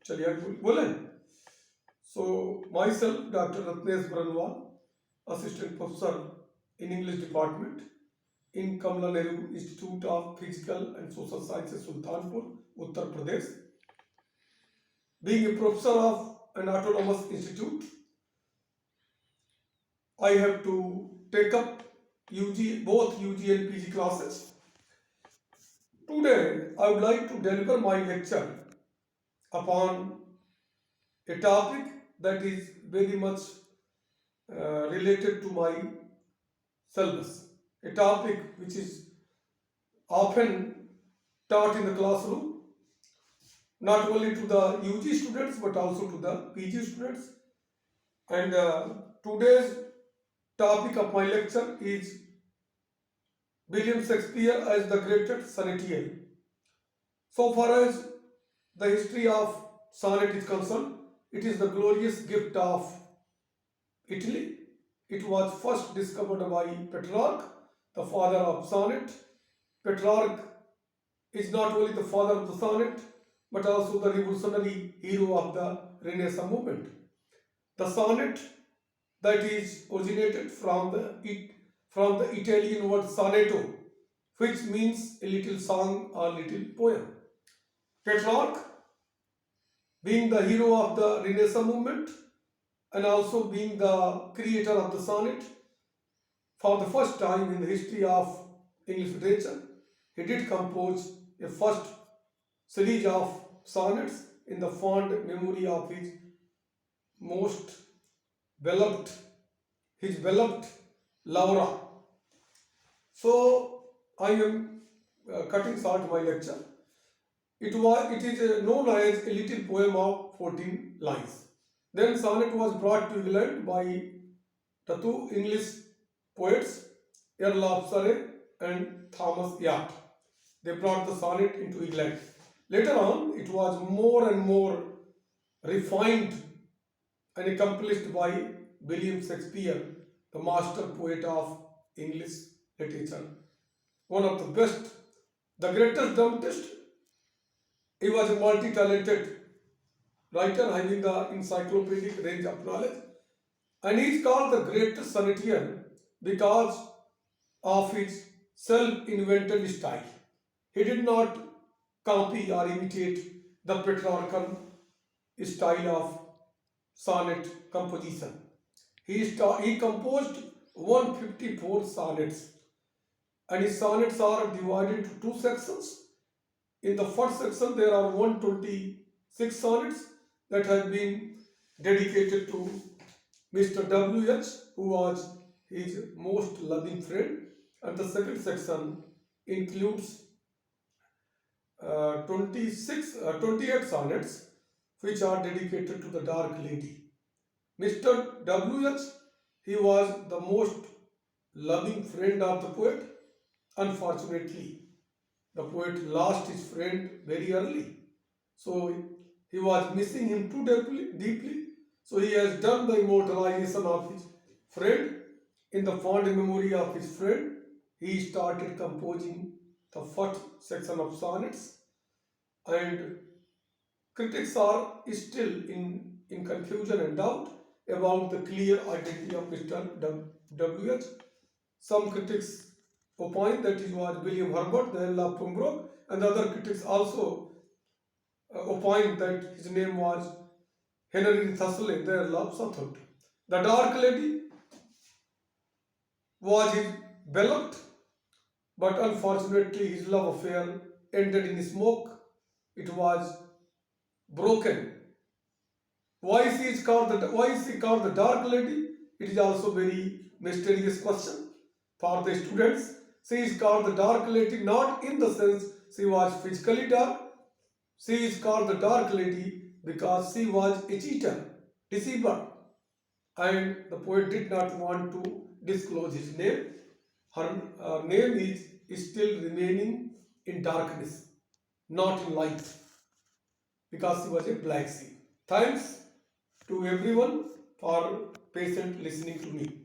चलिए बोले. So myself, Dr. Ratnesh Branwal, Assistant Professor in English Department in Kamla Nehru Institute of Physical and Social Sciences, Sultanpur, Uttar Pradesh. Being a professor of an autonomous institute, I have to take up both UG and PG classes. Today, I would like to deliver my lecture upon a topic that is very much related to my syllabus, a topic which is often taught in the classroom, not only to the UG students but also to the PG students. And today's topic of my lecture is William Shakespeare as the greatest sonneteer. So far as the history of sonnet is concerned, it is the glorious gift of Italy. It was first discovered by Petrarch, the father of sonnet. Petrarch is not only the father of the sonnet, but also the revolutionary hero of the Renaissance movement. The sonnet that is originated from the Italian word sonetto, which means a little song or little poem. Petrarch, being the hero of the Renaissance movement and also being the creator of the sonnet, for the first time in the history of English literature, he did compose a first series of sonnets in the fond memory of his most beloved, his beloved Laura. So I am cutting short my lecture. It is known as a little poem of 14 lines. Then sonnet was brought to England by the two English poets, Earl of Surrey and Thomas Yacht. They brought the sonnet into England. Later on, it was more and more refined and accomplished by William Shakespeare, the master poet of English literature. One of the best, the greatest dramatist. He was a multi-talented writer having the encyclopedic range of knowledge, and he is called the greatest sonneteer because of his self-invented style. He did not copy or imitate the Petrarchan style of sonnet composition. He composed 154 sonnets, and his sonnets are divided into two sections. In the first section, there are 126 sonnets that have been dedicated to Mr. W.H., who was his most loving friend, and the second section includes 28 sonnets which are dedicated to the dark lady. Mr. W.H., he was the most loving friend of the poet. Unfortunately, the poet lost his friend very early. So he was missing him too deeply. So he has done the immortalization of his friend. In the fond memory of his friend, he started composing the first section of sonnets. And critics are still in confusion and doubt about the clear identity of Mr. W.H. Some critics opine that it was William Herbert, the Earl of Pembroke, and the other critics also opine that his name was Henry Thistleton, the Earl of Suffolk. The Dark Lady was his beloved, but unfortunately his love affair ended in smoke. It was broken. Why is he called the Dark Lady? It is also very mysterious question for the students. She is called the Dark Lady not in the sense she was physically dark. She is called the Dark Lady because she was a cheater, deceiver, and the poet did not want to disclose his name. Her name is still remaining in darkness, not in light, because she was a black sheep. Thanks to everyone for patient listening to me.